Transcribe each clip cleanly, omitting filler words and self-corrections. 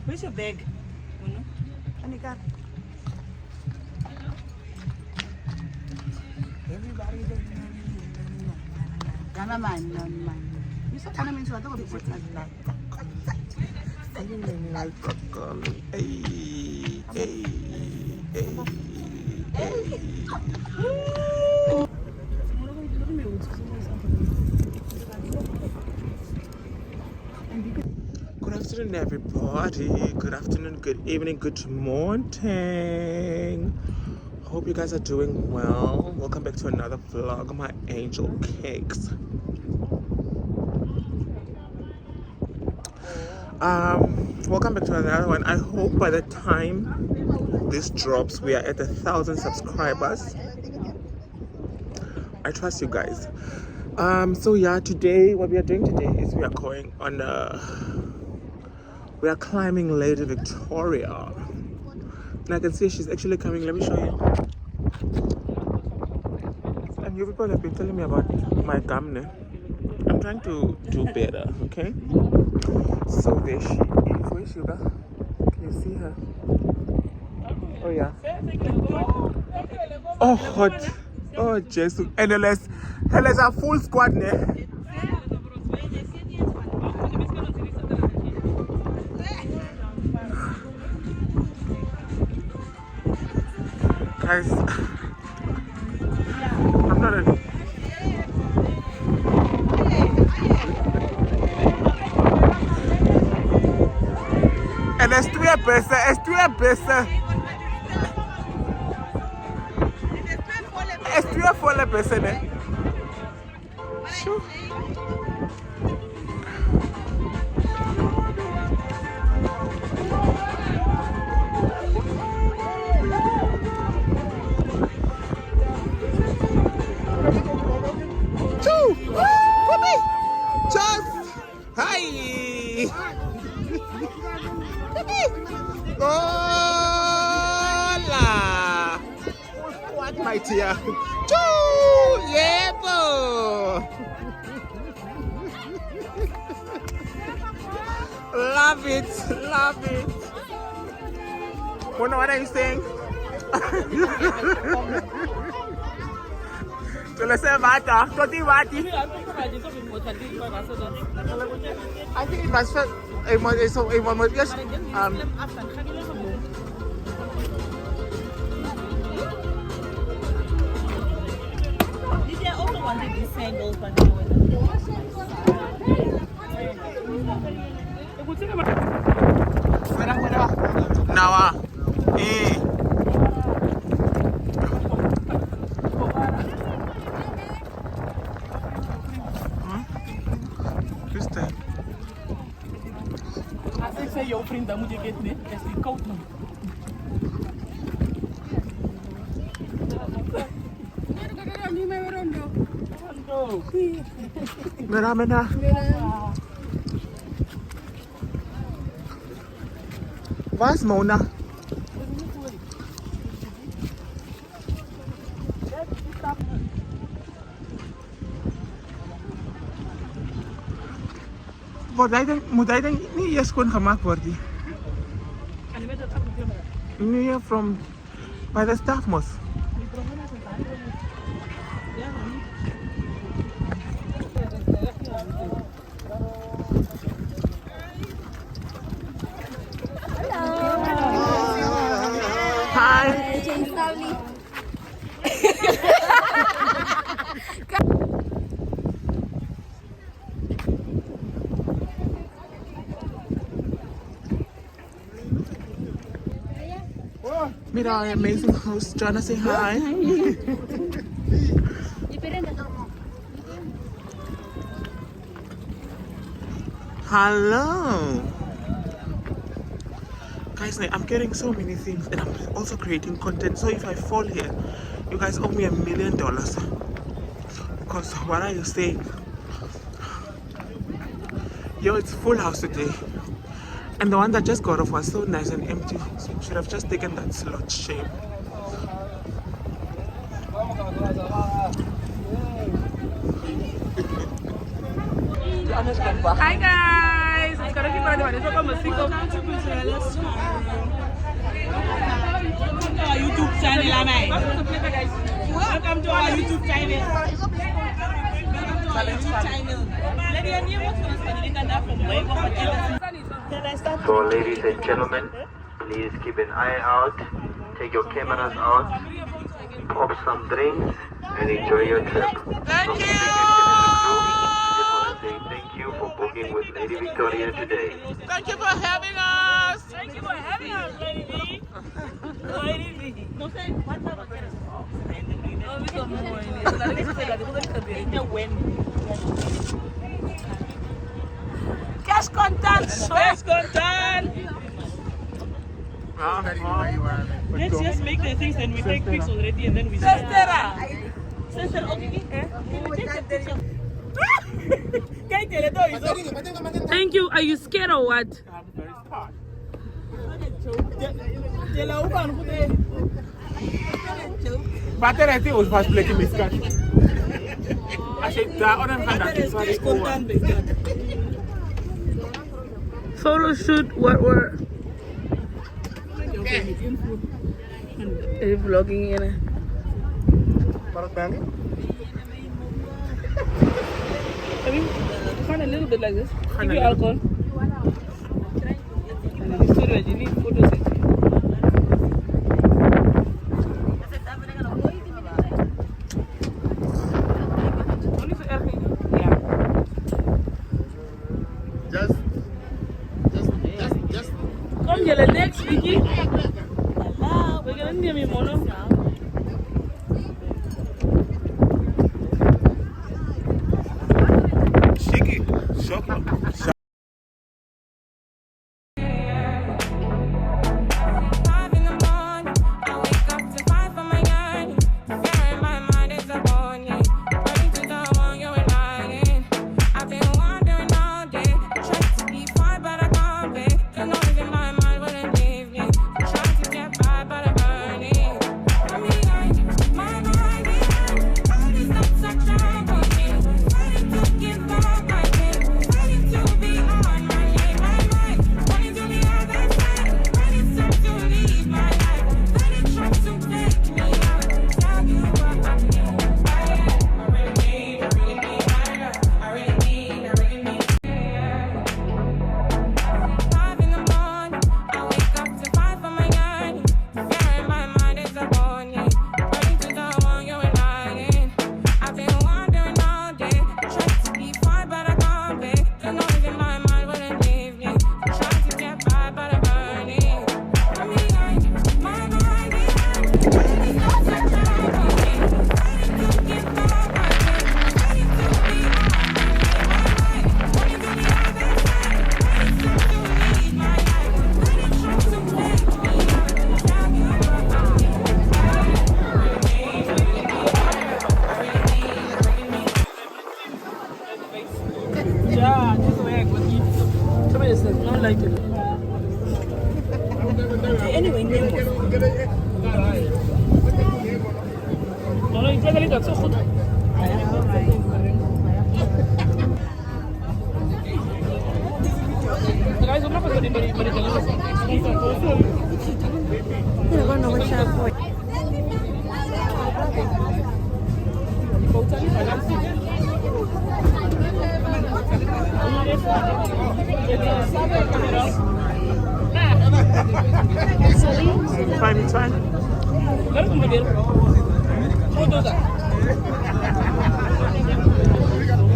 Where's your bag? Everybody Good afternoon, everybody. Good afternoon, good evening, good morning. Hope you guys are doing well. Welcome back to another vlog, my angel cakes. Welcome back to another one. I hope by the time this drops, we are at 1,000 subscribers. I trust you guys. So yeah, today, what we are doing today is we are going on we are climbing Lady Victoria. And I can see she's actually coming. Let me show you. And you people have been telling me about my gum. I'm trying to do better, okay? So there she is. Where's Sugar? Can you see her? Oh yeah. Oh hot. Oh Jesus. And let's a full squad there. Guys, I'm not a... And it's 3 pesos. It's 3 pesos. It's 3 or 4 pesos. Sure. Hola! What, my dear? Yeah, love it, love it. What are you saying? So let's say Vata. I think it was just wanted these sandals, but now, I say your friend that would get me as the coat. Mera. Was Mona? Moet hij dan niet eerst gewoon gemaakt worden? Nee, from by the staff mos. Meet our amazing host, Joanna. Say hi. Hello. Guys, I'm getting so many things and I'm also creating content. So if I fall here, you guys owe me $1 million. Because what are you saying? Yo, it's full house today. And the one that just got off was so nice and empty. So we should have just taken that slot. Shame. Hi guys! It's gonna keep running. It's welcome to our YouTube channel, welcome to our YouTube channel. So ladies and gentlemen, please keep an eye out, take your cameras out, pop some drinks and enjoy your trip. Thank you. Thank you for booking with Lady Victoria today. Thank you for having us. Thank you for having us, Lady V. Lady V. No, say, what's up? Cash content. Cash content. Let's just make the things and we take pics already and then we start. Sister, okay. Thank you. Are you scared or what? I'm very scared. But then I think it was first playing this card. I said that on them hand that Photo shoot, what were vlogging in I mean, kind of a little bit like this. Give you alcohol. And then storage, you need photos. Yeah. Just. Come here, next, Vicky. Hello. We're gonna need me, Mono. Yeah, this way I go eat. Somebody says, no like it. Anyway, no, you take a look at so good. Guys, I'm not going to do anybody. It's fine.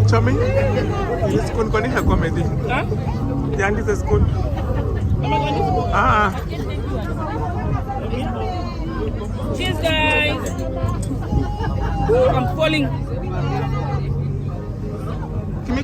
Chummy, this is going to comedy. Huh? Young is a school. Cheers, guys. I'm falling. Give me.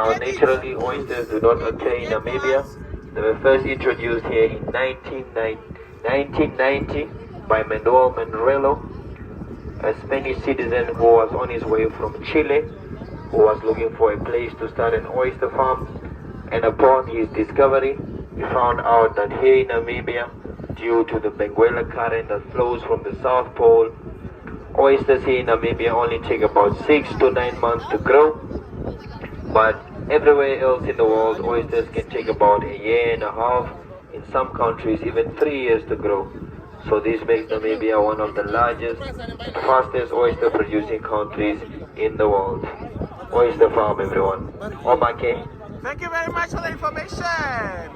Now, naturally, oysters do not occur in Namibia. They were first introduced here in 1990 by Manuel Monrello, a Spanish citizen who was on his way from Chile, who was looking for a place to start an oyster farm. And upon his discovery, we found out that here in Namibia, due to the Benguela current that flows from the South Pole, oysters here in Namibia only take about 6 to 9 months to grow. But everywhere else in the world, oysters can take about a year and a half, in some countries even 3 years to grow. So this makes Namibia one of the largest and fastest oyster producing countries in the world. Oyster farm, everyone. Omake. Thank you very much for the information.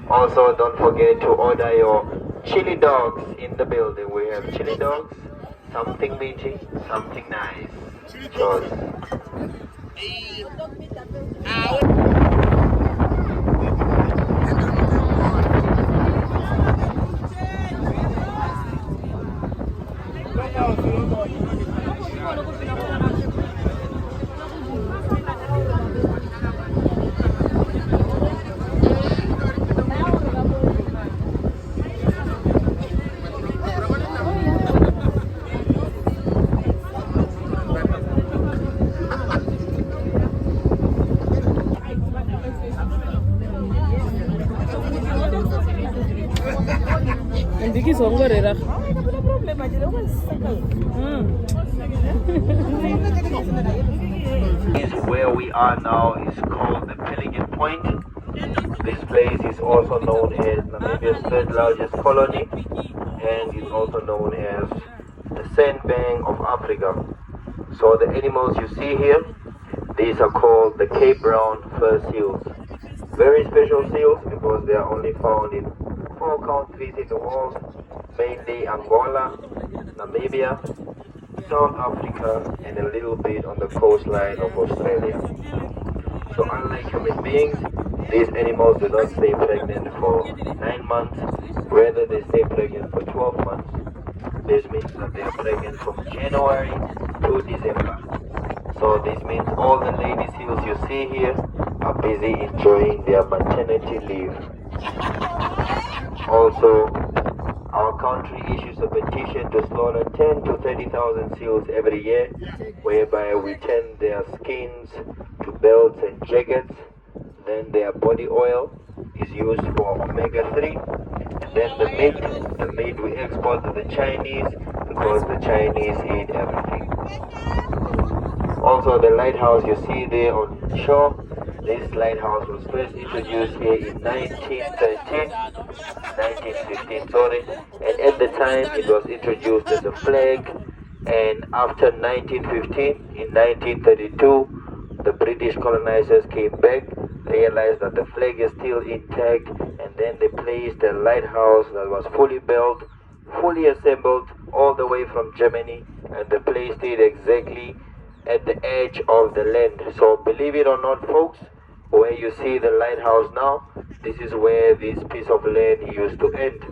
Also, don't forget to order your chili dogs in the building. We have chili dogs, something meaty, something nice. Choice. Where we are now is called the Pelican Point. This place is also known as Namibia's third largest colony and is also known as the sandbank of Africa. So the animals you see here, these are called the Cape Brown fur seals. Very special seals because they are only found in 4 countries in the world, mainly Angola, Namibia, South Africa, and a little bit on the coastline of Australia. So unlike human beings, these animals do not stay pregnant for 9 months, rather they stay pregnant for 12 months. This means that they are pregnant from January to December. So this means all the lady seals you see here are busy enjoying their maternity leave. Also, our country issues a petition to slaughter 10 to 30,000 seals every year, whereby we turn their skins to belts and jackets. Then their body oil is used for omega-3, and then the meat we export to the Chinese because the Chinese eat everything. Also, the lighthouse you see there on shore, this lighthouse was first introduced here in 1915, sorry, and at the time it was introduced as a flag, and after 1915, in 1932, the British colonizers came back, realized that the flag is still intact, and then they placed a lighthouse that was fully built, fully assembled, all the way from Germany, and they placed it exactly at the edge of the land. So believe it or not, folks, where you see the lighthouse now, this is where this piece of land used to end.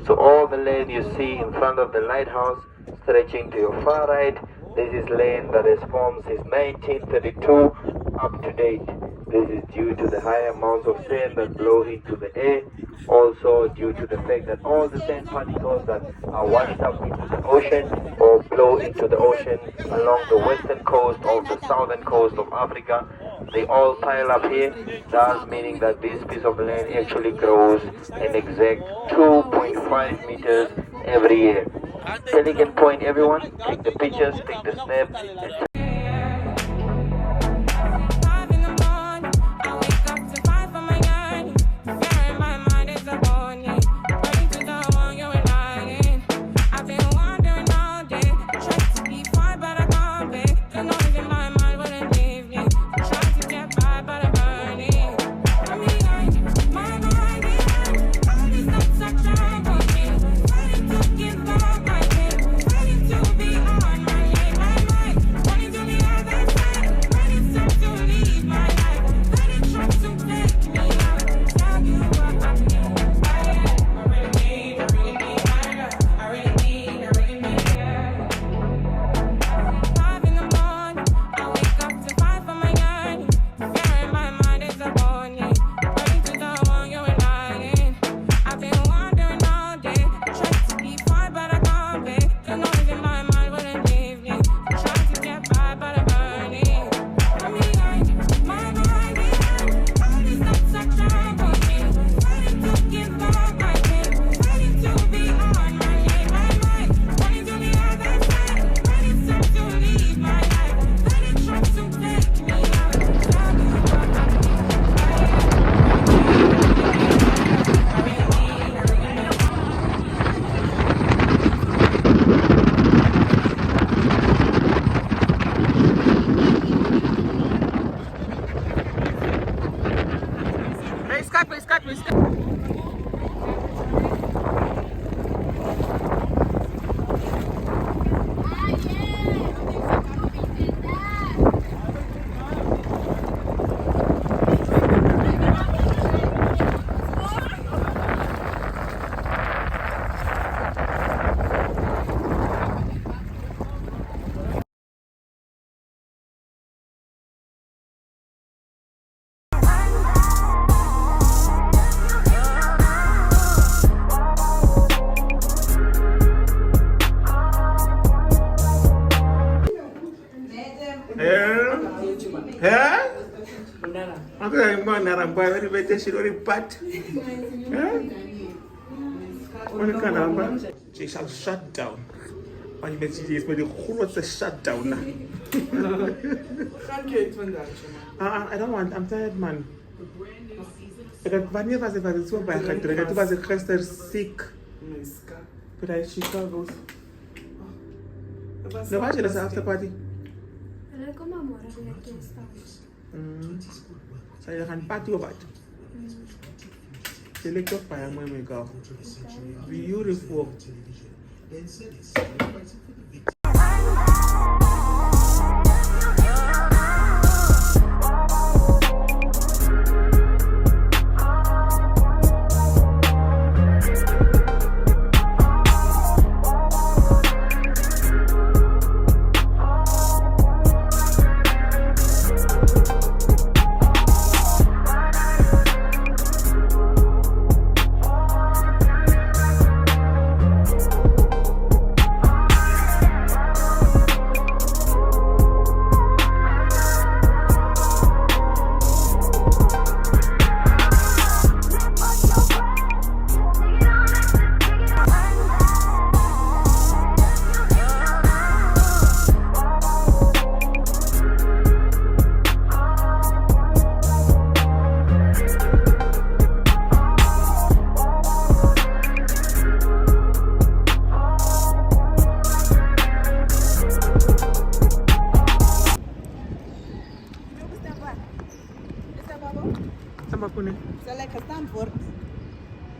So all the land you see in front of the lighthouse, stretching to your far right, this is land that has formed since 1932 up to date. This is due to the high amounts of sand that blow into the air, also due to the fact that all the sand particles that are washed up into the ocean or blow into the ocean along the western coast or the southern coast of Africa, they all pile up here, thus meaning that this piece of land actually grows an exact 2.5 meters every year. Pelican Point, everyone, take the pictures, take the snaps, and She shall shut down. What's the shutdown now? I don't want, I'm tired, man. Wanneer was het zo bijgetrokken? Toen was ik gisteren ziek. But I she saw those. No, was je dat after party? Zou je gaan party of wat? Je lijkt toch bij hem, mooi mee gauw. Beautiful.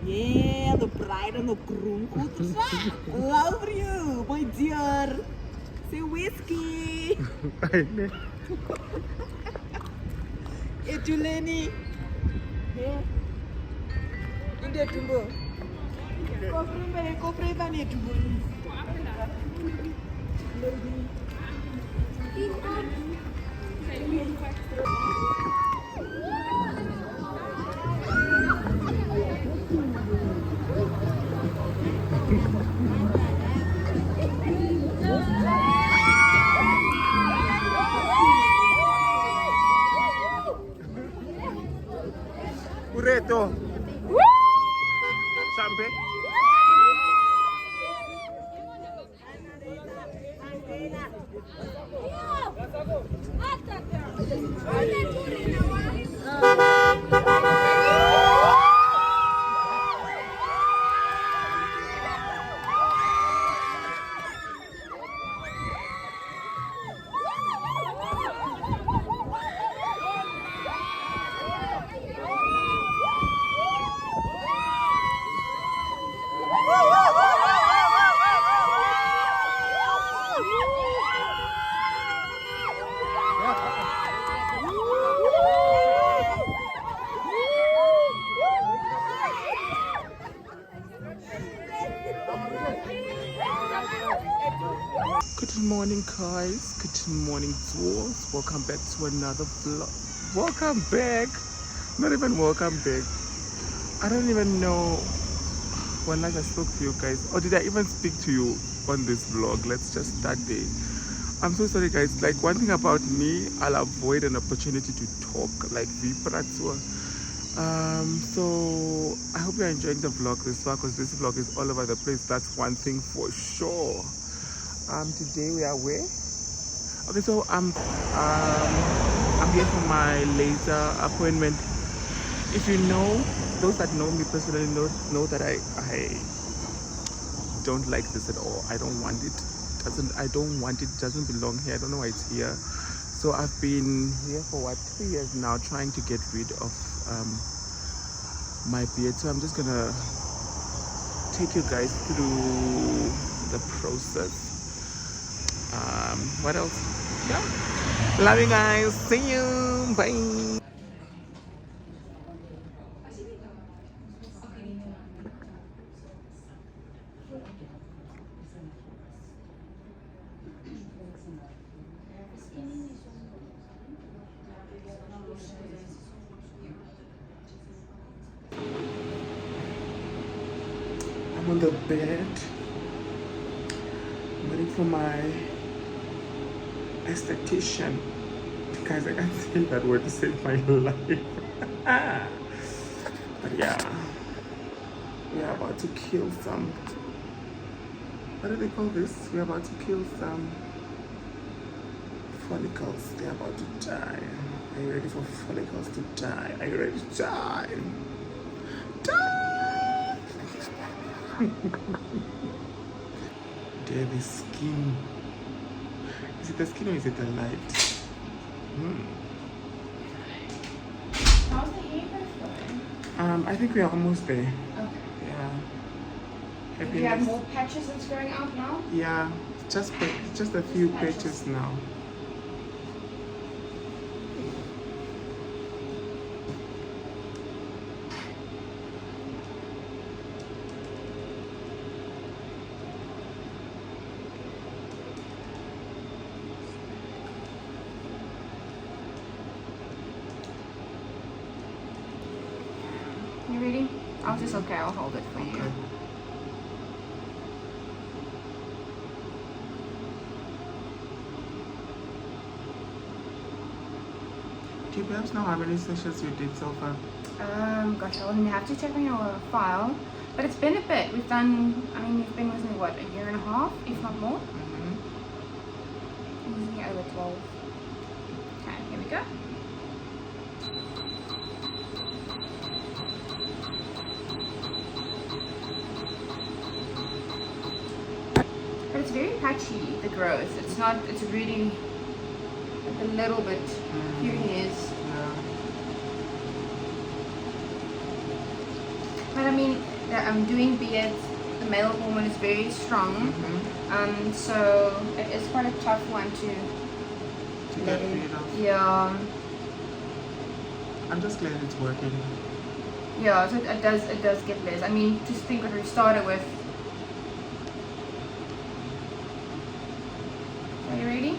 Yeah, the bride and the groom. Love you, my dear. Say whiskey. Hey, Juleni. Hey. Inde tumbo. Kofre bani tumbo. Ureto. Sampai. Good morning, guys. Good morning, Dzollzzz. Welcome back to another vlog. Welcome back. Not even welcome back. I don't even know when last I spoke to you guys, or did I even speak to you on this vlog? Let's just start there. I'm so sorry, guys. Like, one thing about me, I'll avoid an opportunity to talk, like vipratsua. So I hope you're enjoying the vlog this far, because this vlog is all over the place. That's one thing for sure. Today we are where? Okay, so I'm here for my laser appointment. If you know, those that know me personally know that I don't like this at all. I don't want it. I don't want it. It doesn't belong here. I don't know why it's here. So I've been here for 3 years now, trying to get rid of my beard. So I'm just gonna take you guys through the process. What else? Yeah. Love you guys. See you. Bye. I'm on the bed, waiting for my esthetician. Guys, I can't say that word to save my life. But yeah, we're about to kill some. What do they call this? We're about to kill some follicles. They're about to die. Are you ready for follicles to die? Are you ready to die? Die! There, the skin. Is it the skin or is it the light? How's the hair going? I think we are almost there. Okay. Yeah. Do you have more patches that's growing out now? Yeah, just a few patches now. You ready? I'll just, okay, I'll hold it for you. Okay. Do you perhaps know how many sessions you did so far? Gosh, I wouldn't have to check on your file, but it's been a bit. We've done, I mean, you've been with me, what, a year and a half, if not more? Easily over 12. Okay, here we go. But it's very patchy, the growth. It's not, it's really like a little bit, few hairs. Yeah. But I mean, I'm doing beards, the male hormone is very strong. So it is quite a tough one to get rid of. Yeah. I'm just glad it's working. Yeah, so it does get less. I mean, just think what we started with. Are you ready?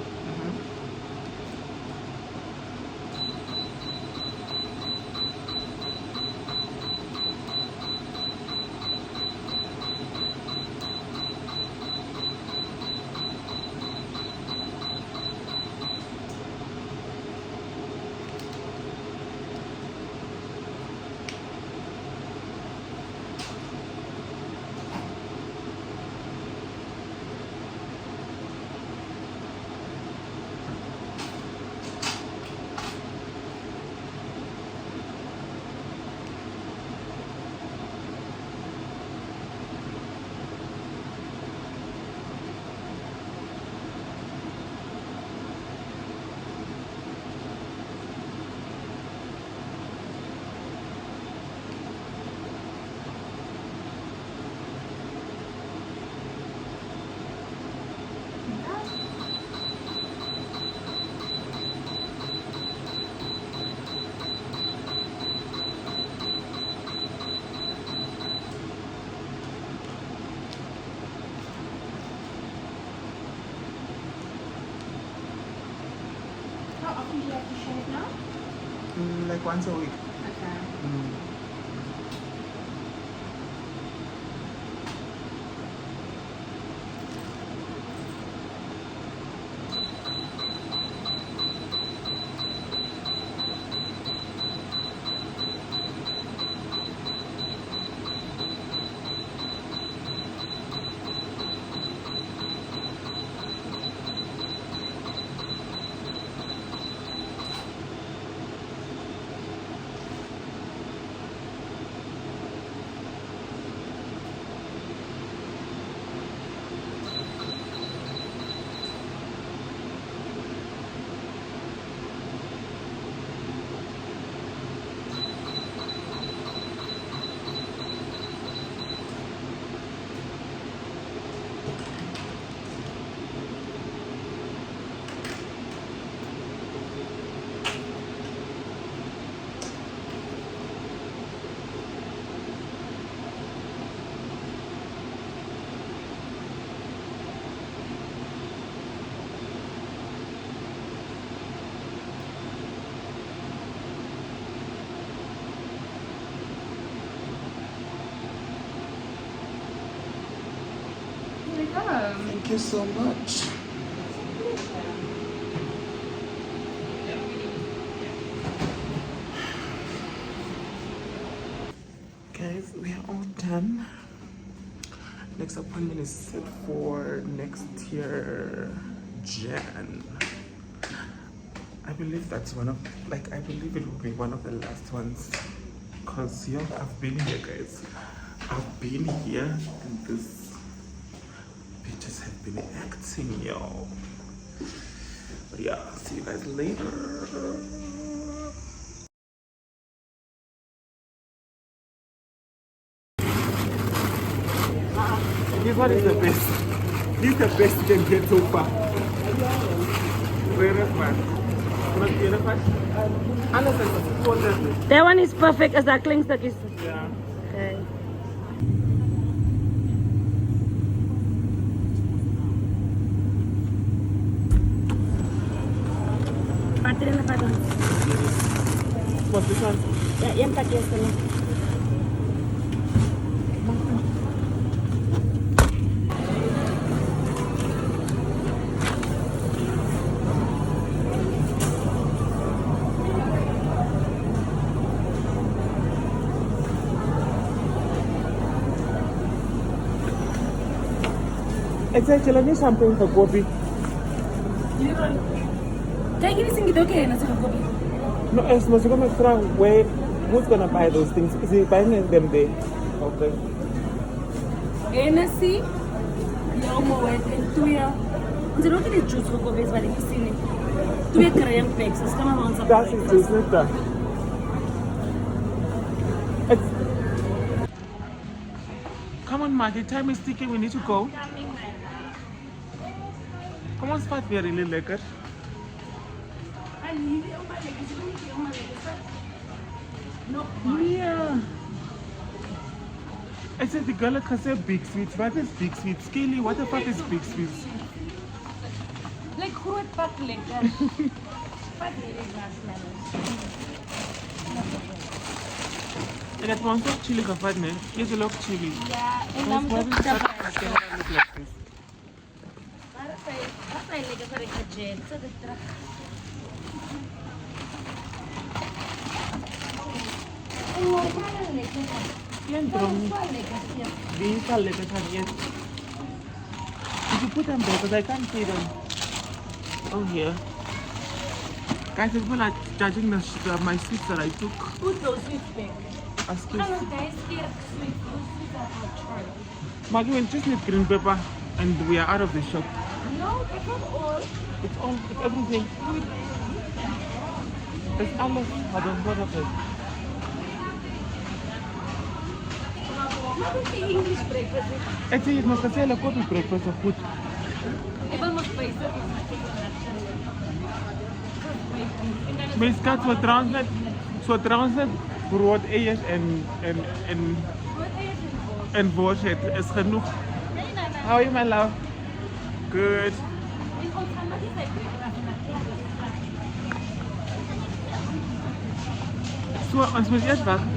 How often do you have to shave now? Like once a week. Okay. Thank you so much. Guys, we are all done. Next appointment is set for next year, Jan. I believe that's I believe it will be one of the last ones. Cause yo, I've been here, guys. I've been here, and this bitches have been acting, yo. But yeah, see you guys later. This one is the best. This is the best you can get so far. Where is man? That one is perfect as that clings that is. Yeah. Okay. What's this one? Yeah, empty yesterday. Exactly, let me something for coffee. Can you give me okay? No, it's not going to try where who's gonna buy those things? Is he buying them there? Okay. NSC, Yomo, and 2 years. The look at the juice for Kobe's body, you see it. 2 year crayon packs, it's come around some. That's it, isn't it? Come on, Mark, the time is ticking, we need to go. Come on, spot very really lekker. Yeah. I said the girl can say big sweets. What is big sweets? Scaly, what the fuck is big sweets? Like groot pak lekker. Pak really nice. En dat was ook chili gevat, nee? Is het ook chili? Ja, en dan What moet is dat that? I cannot look like this. maar als hij lekker voor ik jet, zo de trap. Oh, maar lekker. Yan, drum. These are lekker gaan, yes. Did you put them there? Because I can't see them. Oh, here. Guys, people are judging my sweets that I took. Put those sweets back. Excuse Hallo me. guys, here sweet. Those sweets are for Charlie. Maggie, we just need green pepper and we are out of the shop. No, that's not all. It's all, it's everything. It's alles. I don't know what it. Wat is die English breakfast? Ik zeg, het moet zeggen, koffie breakfast of goed. Ik wil nog spijzen. Maar schat, zo translate brood, eiers en bullshit is genoeg. How are you, my love? Good. Zo, ons moet eerst wachten.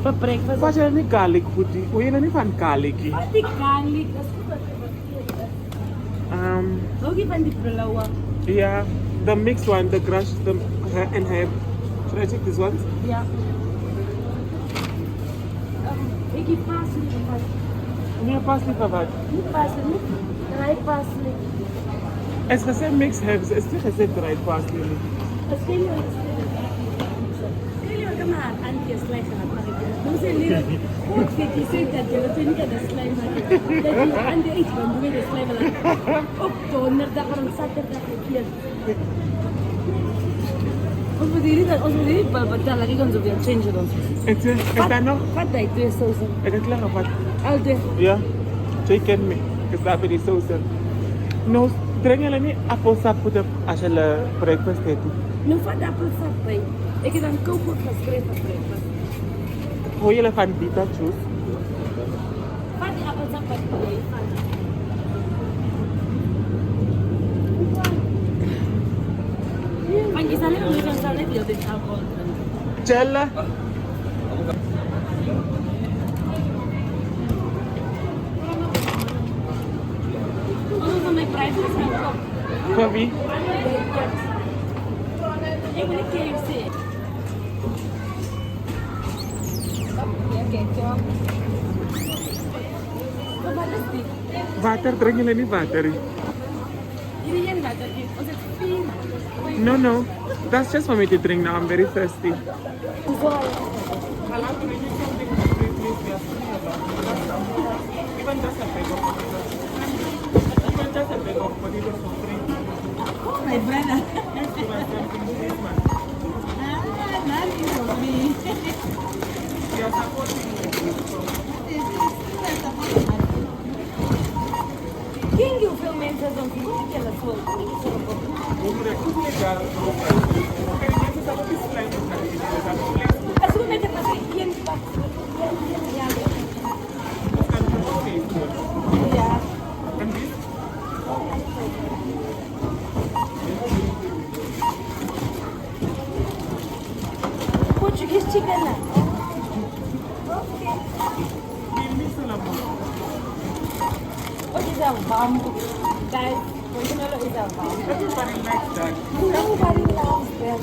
For breakfast. Wat is niet garlic goedie? Hoe je niet van garlic? Wat die garlic? Dat is goed. Ook van die blauwe. Yeah, the mixed one, the crush, and herb. Should I take this one? Ja. Ik heb parsley gehad. Nee, parsley gehad. Niet parsley, niet dry parsley. Het is gezegd mixed herbs, het is niet gezegd dried parsley. Dat is heel erg. Come on, auntie is like don't say little. What did you say that you think of the slime market? That you underage when doing the slime market. Up to another on Saturday here. Als we die balbata lagi kan zo weer change dan. Het is daar nog? Wat deed je zo zo? Het is klaar wat? Alde. Ja, chicken me. Ik sta voor die saus. No, drink je niet appelsap voor als je breakfast eet? Nu wat appelsap bij? Ik heb dan kookboek geschreven voor breakfast. Hoe je van bita juice? Wat die appelsap bij? Want je zal niet doen, dan zal ik je dit alcohol drinken. Jella. Also, my prices are up. Kobe. I want to KFC. Okay, so. What is this? Water, drink any water. Indian water. Was it free? No. That's just for me to drink now. I'm very thirsty. My brother. Nothing for me. Quem que o filme é essa zona? Que ela foi? A sua meta é fazer quem faz? Português chicana. What is a bamboo? Guys, Boitumelo is a bamboo. Everybody likes that. Nobody loves them.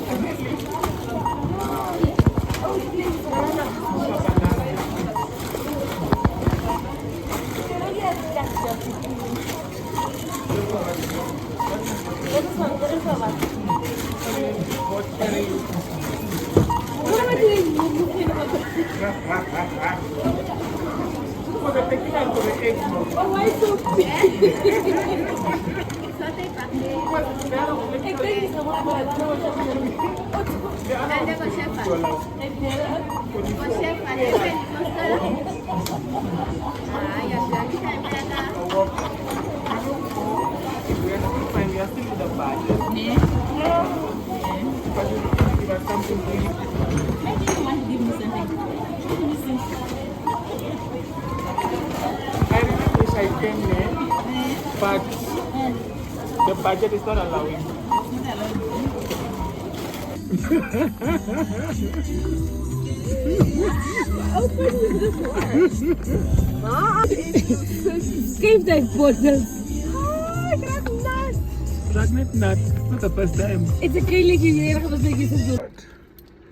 What am I doing? For the tequila and for the eggs, no. Oh, why so big? We are still in the budget. But you give us something to eat. Maybe you want to give me something. I really wish I came there, but the budget is not allowing. Escape that bottles. Dragnet nut. Not the first time. It's a kailig here.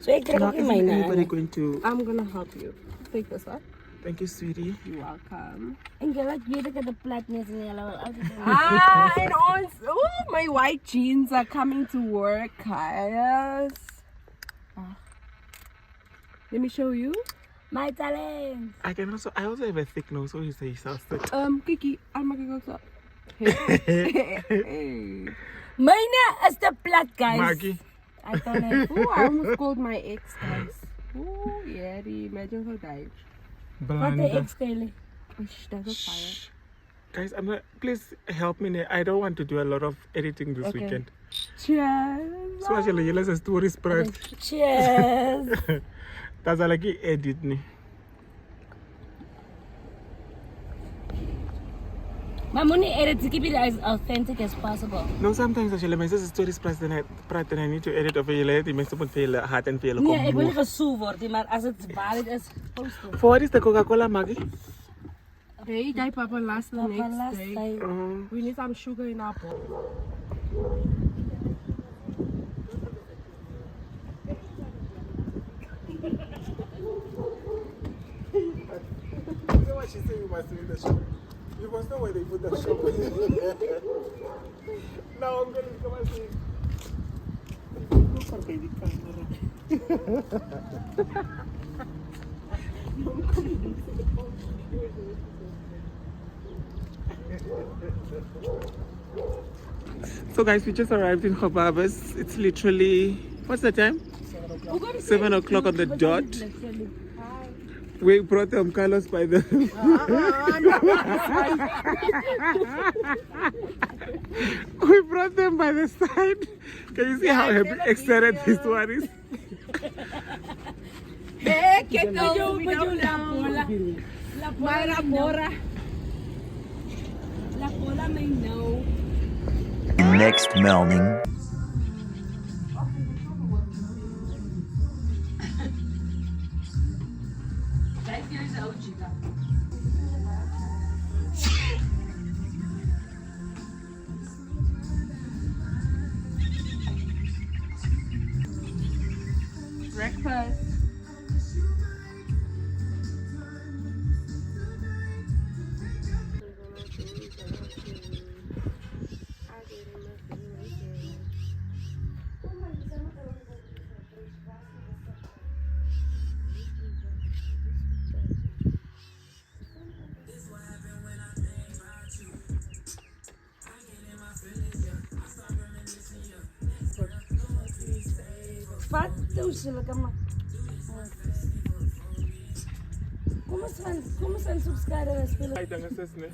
So I Now, isn't anybody going to... I'm gonna help you. Take this one. Thank you, sweetie. You're welcome. And get like you look at the flatness in yellow. And also, my white jeans are coming to work, guys. Let me show you. My talent. I also have a thick nose, so you say you sound thick. Kiki, I'm gonna go. Hey. Mine is the flat, guys. Maggie. I don't know. Oh, I almost called my ex, guys. Oh, yeah, imagine how died. What the ex Kaylee? That's a fire. Guys, please help me. I don't want to do a lot of editing this weekend. Cheers. So actually, you a story spread. Cheers. That's like edit me. My money edit to keep it as authentic as possible. No, sometimes actually, my sister's story spread, then I need to edit over your it makes someone feel hot and feel Nee, ik wil niet gesoe worden, maar als het valid is, post het. For what is the Coca-Cola, Maggie? Hey, die papa last the Papa next last day. day. We need some sugar in our bowl. You know what she said you must do in the shop? You must know where they put the shop. Now I'm going to come and say, look for baby camera. So guys, we just arrived in Khobabas. It's literally, what's the time? 7 o'clock on the dot. We brought them Carlos by the... We brought them by the side. Can you see how happy, excited this one is? Hey, get out! Mayra Bora. La Pola may know. Next morning. breakfast. Fato sila kama. Como são subscribers pelo? Ai, tenho acesso, né?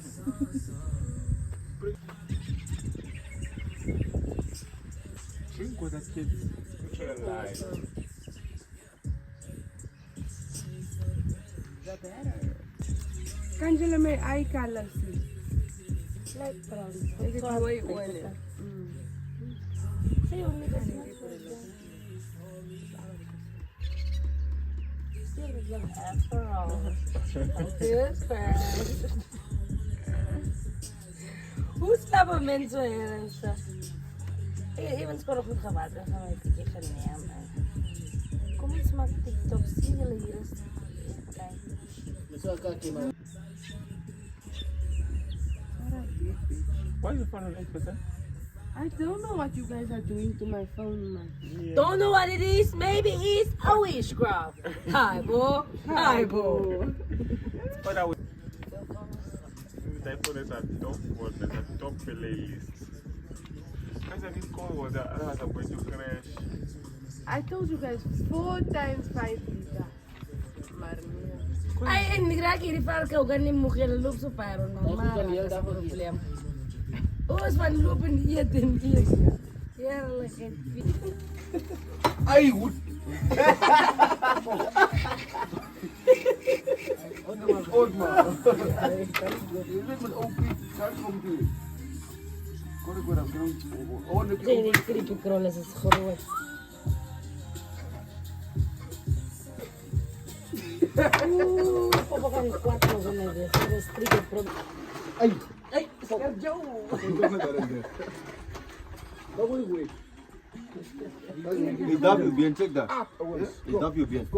Bring with us, kids. Kanjala may eye colors. Light brown. Like a joy oil. Say only kasi. After all. This first. Who's stava menso yan siya? Even siguro kung kabata sa may application niya. Kung mas mag-TikTok, sila yun. Why are you found on 8%? I don't know what you guys are doing to my phone, man. Yeah. Don't know what it is. Maybe it's a witchcraft. Hi, bo. Hi, bo. But I would. I put it at top one, at top playlist. I said this call was that I was going to crash. I told you guys 4 times 5 liter. Ay, hindi ra kiri para ka ganin mo kaya loop so pero normal. Sa problem. Os van lopen hier den hier. Heerlijk. Ai, goed. Oud man. Je bent met OP, daar komt u. Kon ik weer aan Geen ik creepy crawlers is groot. Papa kan 4 zo net. Dat is 3 keer. Ai. Ay, Sergio. Ik darf je bien, check dat. Ik darf je bien.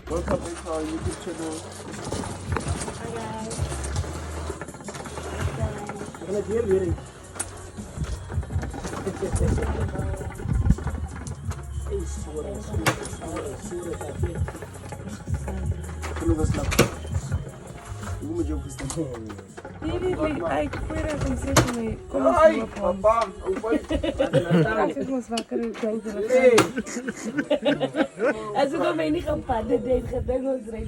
Welcome back to our YouTube channel. Hi guys. Baby, ai, fuera concession como Ai, papá, o pai. mas wakker As ik mij niet gaan padden, deed je dat nog eens.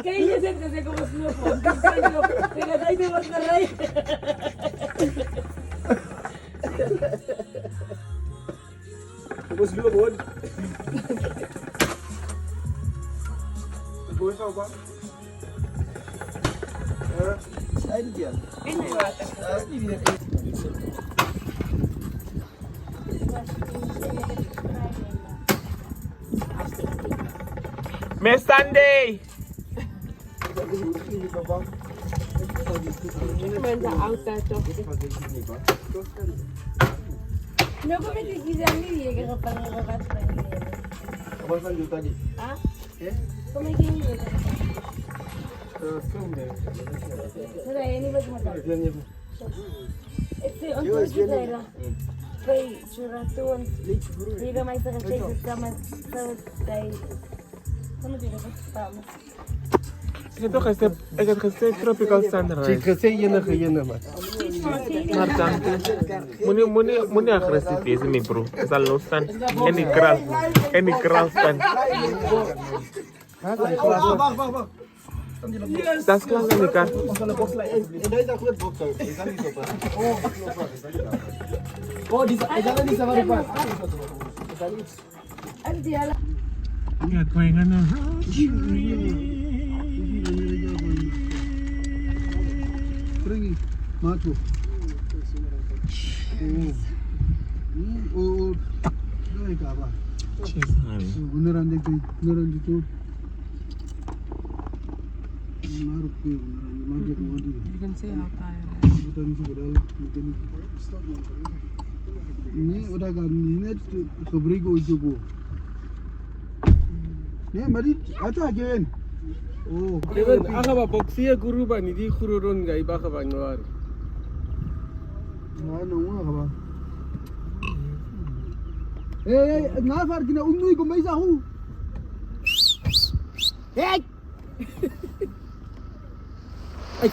Kijk, je zegt dat ik op een snoep was. Ik ga niet wat naar rijden. Vamos ver agora. Depois salvar. Sai de dia. Miss Sunday! Mensen altijd toch? No come ti chiedi che ho fatto la pasta. Apa lanjut tadi? Ah? Come gini? Ora ini bagaimana? Este untuk kita. Pay churaton. Diga mais sa kasi kama sa day. Como diga pa? Ik heb gezegd tropical sunrise. Gezegd je maar. Maar dank je. Moet agressief wees mee bro. Het zal losstaan. En die kral staan. Wacht. Dat is klaar aan die kant. Oh, di sana di safari park. We are going on a road trip. Prengi, macho. Oh, dai kaba. Cheers, honey. Beneran itu. Maruk pe, beneran. You can see how tired I Bukan segera mungkin. Ini udah kan ini kebrigo juga. Ne, mari aja again. Oh, David, aka ba boxia guru ba ni di kururon ga iba ka ba ngwari. ano nga ba? Na far kina unui ko may sa hu. Hey! Ay,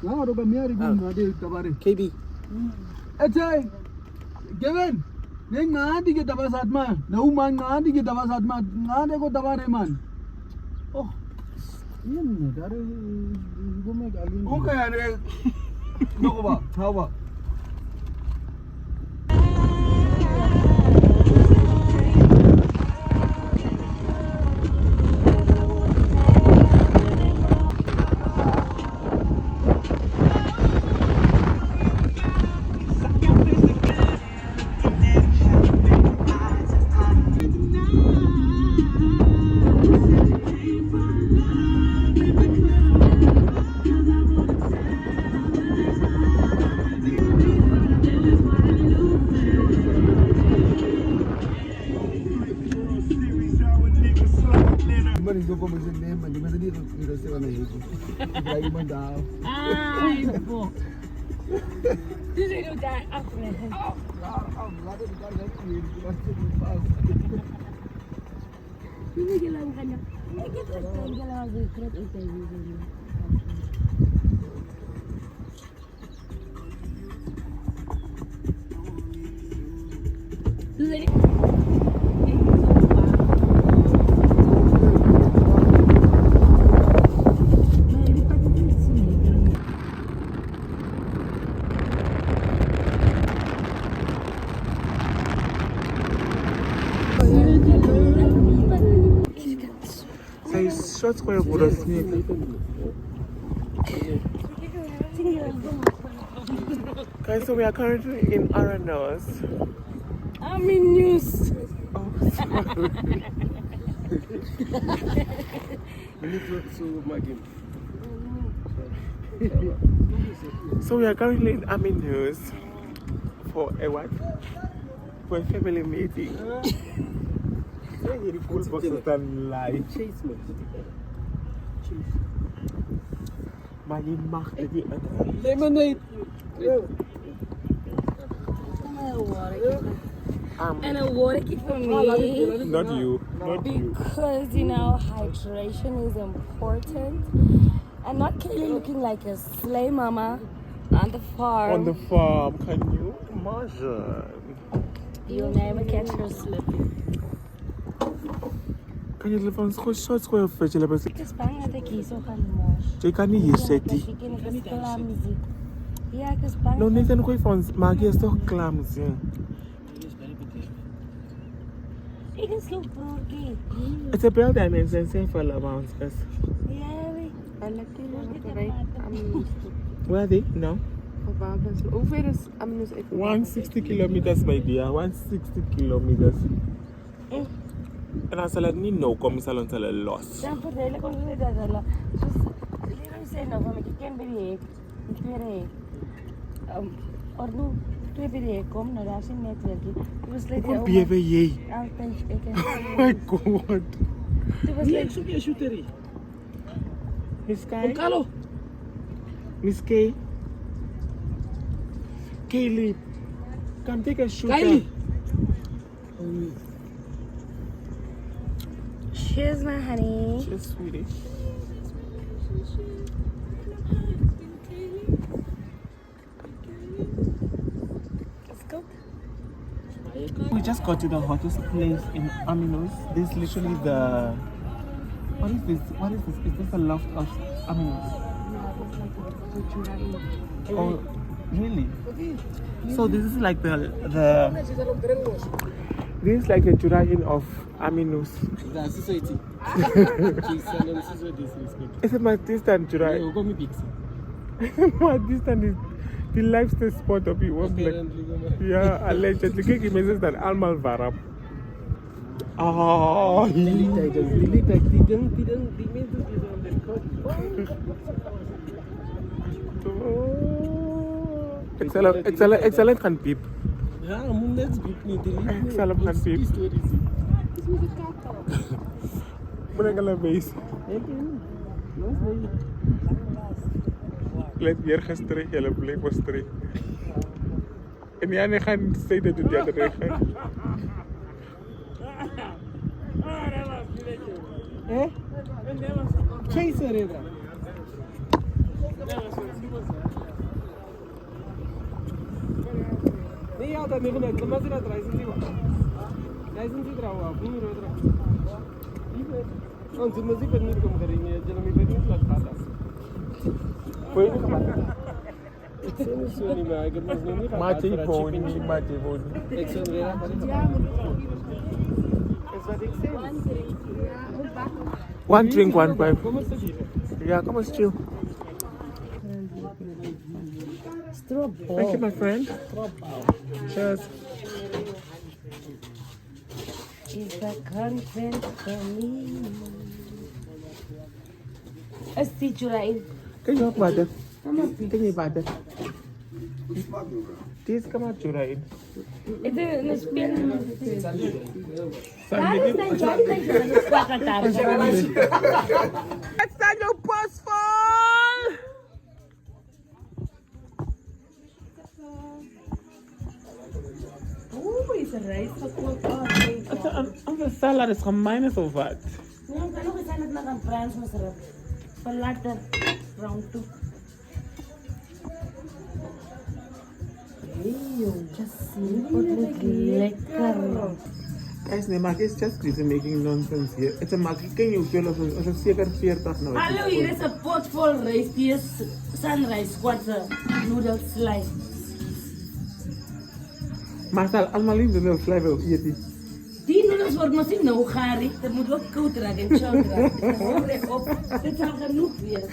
na ro ba miari gun na de tabare. KB. Achai. Kevin, neng na di ke daba saat ma. Na uman na di ke daba saat ma. Na de ko daba re man. Oh. Yan na dare gumay galin. Okay, ane. Noko ba? How ba? Lagi mandau. Ay, po. This is that after. Hindi lang kanya. Hindi lang ako create interview niya. Say, short square would have sneaked. Guys, so we are currently in Aranos. I'm in news. Oh, sorry. So we are currently in Aminos for a what? For a family meeting. Very cool boxes than life. Maar je mag het niet uit. Lemonade. And a water key for me. Not you. Not you. Because, you know, hydration is important. And not Kaylee looking like a slay mama on the farm. On the farm, can you imagine? You'll never catch her slipping. Kan je van short square of vegetables? Just bang at the key so can wash. Je kan niet hier zitten. Ja, ik is bang. No, niet een goeie van maak je is toch clumsy. Ik is zo broodje. It's a bell dimension, same for amounts. Ja, weet. Where are they? No. Hoeveel is Aminos? 160 kilometers, my dear. 160 kilometers. En als ze het niet nou komen, zal ons het los. Dan vertel ik ons weer dat ze leren zijn of ik ken bij die hek. Ik weet het. Or nu, twee bij die hek kom, nou daar is een netwerkje. Toen was het Hoe ben jij? altijd, ik ken Oh my god. Toen was het Miss Kai? Miss Kay? Kaylee, come take a shooter. Kylie. Cheers, my honey. Cheers, sweetie. Let's go. We just got to the hottest place in Aminos. This is literally the... What is this? What is this? Is this the loft of Aminos? Oh, really? So this is like the This is like a Jurayan of Aminus. That's society. It's a distant Jurayan. My distant is the lifestyle spot of it was like, yeah, allegedly. Kiki means that Almal Varap. Oh, excellent kan piep. Ja, moet net piep niet. Excellent kan piep. Moet ik al wees. Let weer gestrek, jullie bleef was strek. En jij nee gaan zeggen dat jij er gaat. Chaser era. Nee, ja, dat niet net. Maar ze dat reizen die wat. Reizen die trouwen af. Niet meer uiteraard. Want ze moeten niet komen kringen. Jangan niet meer niet laat gaan. Mati Boni. Ik zou weer aan One drink, one pipe. Yeah, come on, chill. Thank you, my friend. Cheers. Is the content for me? Let's teach you right. Can you have water? Can you water? This come out, right? Ito, naspiyan. Let's start your bus fall! Oeh, is er rijst gekookt? Onze salad is gemeen of wat? Nee, ik kan nog eens aan het naar een Frans masarap. Van later, round 2. Lekker. Guys, nee, maar it's just busy making nonsense here. It's a market. Can you feel us? It's zeker 40 nou. Hallo, hier is een pot vol rijst. Hier is sunrise squatter noodles slice. Maar sal allemaal in de noodles slice eet die. Die noedels worden misschien nou garig. Dat moet ook koud raken en chow raken. Dit zal genoeg weer.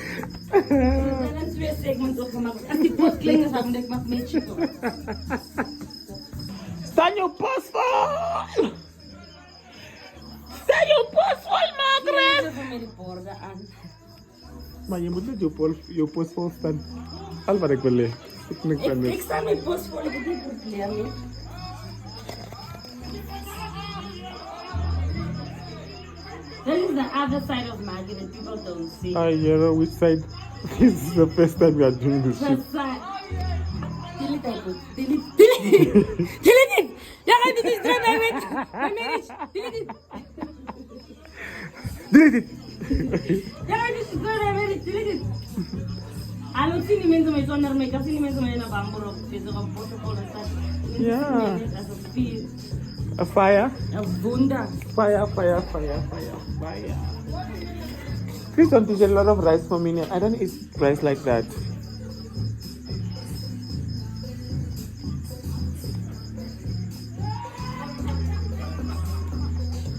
Er zijn 2 segments opgemaakt. Als die pot klingen, dan moet ik nog mee chicken. Staan je post vol! Staan je post vol, Margaret! Ik heb die borden aan. Maar je moet niet je post vol staan. Al wat ik wil lezen. Ik sta mijn post vol, ik heb die probleem. This is the other side of Maggie that people don't see. You know which side? This is the first time we are doing this The shit. side. Delete it! Ja, ga je dit destroy my marriage! Delete it! Delete it! Ja, ga je dit destroy my marriage! Delete it! Hallo, zie die mensen met zonder make-up, zie die mensen met een bamboer op het zo'n protocol en staat. Ja. Dat is een vuur. A fire? Een wonder. Fire. Please don't teach a lot of rice for me. I don't eat rice like that.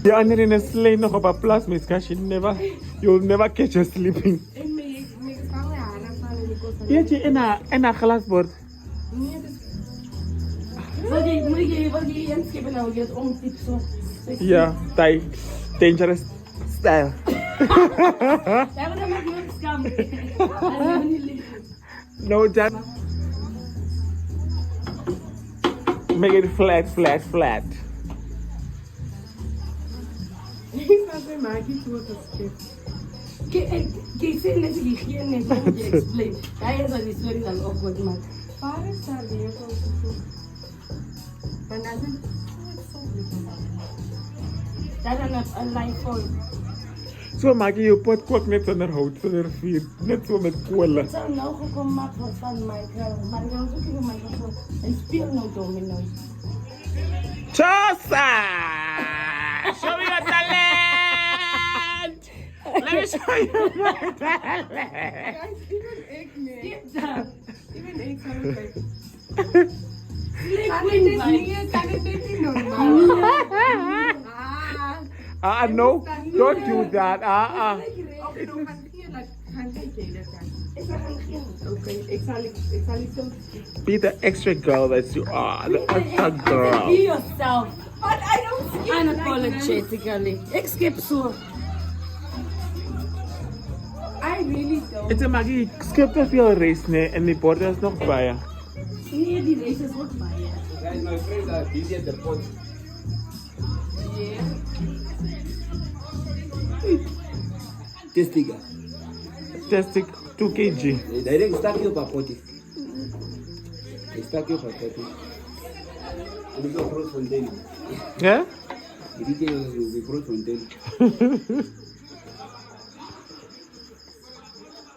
You're under in a sleigh nog op a plus, Miss Cash. You'll never catch her sleeping. Eet in a glasbord. Moet je inschepen nou, je het omtyp zo. Ja, Thai. Dangerous style. Ja, maar dat maakt me ook skam. Dat is niet lief. No, just make it flat. Ik snap bij Maggie toe dat schip. Kijk, zeg net die geen net om te explain. Ja, je zou die story dan ook goed maken. Waar is daar weer van zo? En dan is Daar dan een lijn vol. Zo maak je je pot kok net zonder hout, zonder vuur. Net zo met kolen. Ik zou nou gekomen maken van Michael. Maar ik wil ook even Michael zo. En speel nou domino. Chosa! Show me your talent! Let me show you my talent! Guys, even ik nee. Skip dat. Even ik zou het Kan het niet normaal? No, don't do that. Okay, dan gaan hier naar gaan kijken. Oké, ik zal niet zo. Be the extra girl that you are. The extra Be girl. yourself. But I don't skip. Unapologetically. Escape so. I really don't. It's a Maggie. Skip the field race en die borden is nog bij je. Nee, die race is ook bij je. Guys, my friends are busy at the port. Testiga. Testing 2 kg. They didn't start you by 40. They start you by 30. And you go cross fontaine. Yeah? You will be cross fontaine.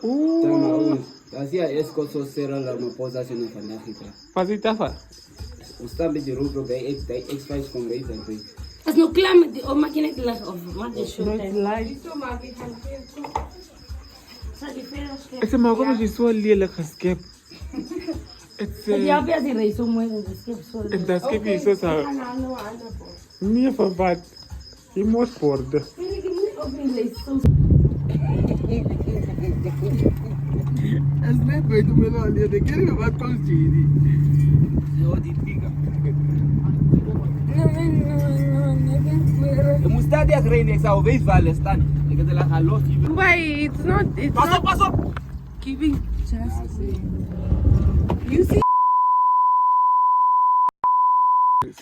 Ooh. That's XOXO Sarah Ramaphosa in Africa. Was it tougher? We start with the road of the X5 from the X5. Als nou klaar met die oma kan ik lachen of wat is zo tijd. Zo maak ik gaan veel. Zal die verder schrijven? Het is maar gewoon dat je zo lelijk geskip. Ja, via die race zo mooi in de skip zo. En dat skip je zo zo. Nee, van wat? Je moet worden. Ik moet op die race zo. As net Boitumelo earlier, they get me what calls GD. So the bigger. The mustard is rain next our waste valley stand. Because the like lost even. Why? It's not. It's not Pass up. giving just. You see.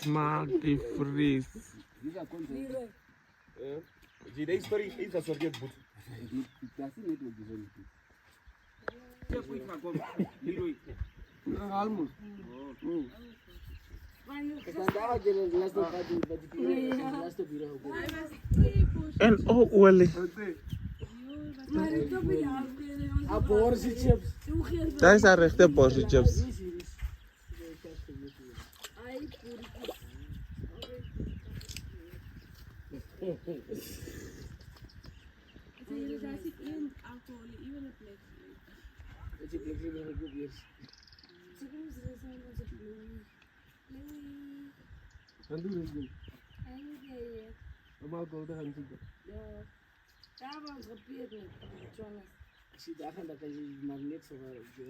Smaak die vries. GD story is a sort of boot. Almost. En oh, olie. Dat is een rechte borstje chips.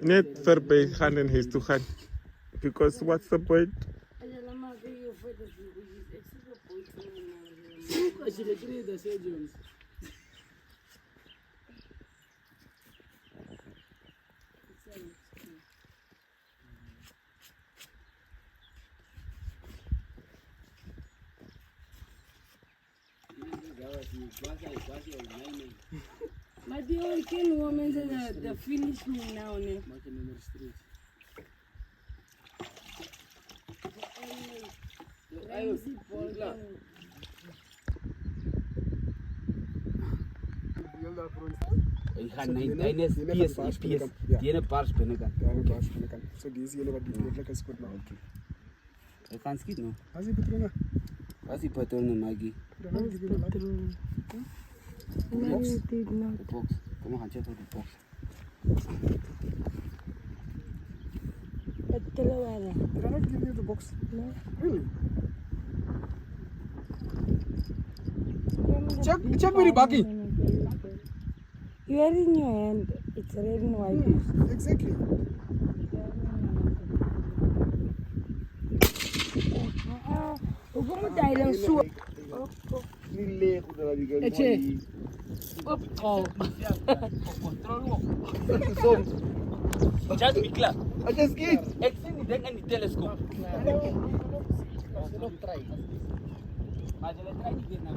Net voorbij gaan en huis toe gaan. Because what's the point? Maar die onken women zijn de finish me now, nee. Ik ga naar PS. Die ene paars binnenkant. So die is jullie wat die lekker scoort nou. Ik kan schieten nou. Als je patronen. Wat is patronen, Maggie? Box. De box. Kom maar gaan checken de box. Did I not give you the box? No. Really? Check with the baggy. You are in your hand. It's red and white. Exactly. Hoe moet hij dan zo? Niet leeg hoe dat die Op trouw. Soms. Just be clear. I just eat. Ik zie die ding in die telescoop. Nog try. Maar je laat niet weer naar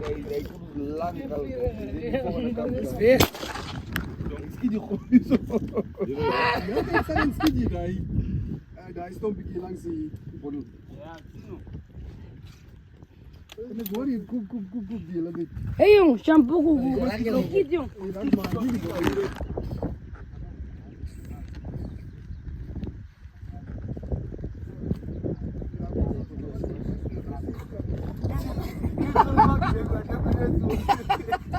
Hij komt lang al. Is weg. Ik zie die gewoon zo. Ja, ik sta in skidje daar. Daar is toch een beetje langs die bollen. Ja, zie nog. En ik hoor je koek die hele dit. Hé jong, shampoo koek. Kiet jong.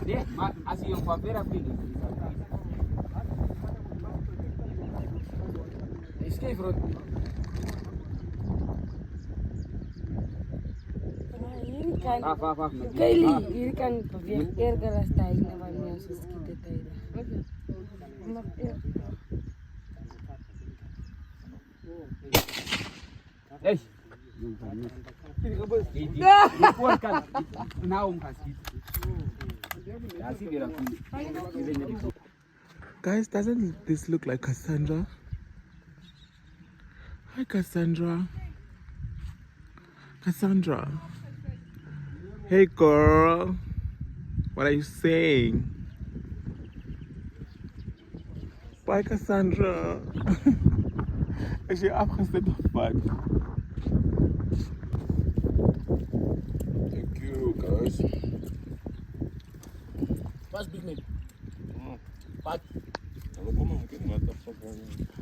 Nee, maar als je een papera vindt. Escape road. Hier kan Af. Kylie, hier kan beweeg eerder as hy na wanneer ons geskiet het hy. Mag Hey. Guys, doesn't this look like Cassandra? Hi, Cassandra. Cassandra. Hey, girl. What are you saying? Bye, Cassandra. Is je afgezet of wat? Thank you, guys. What's big name? Pat. Kom maar, ik heb het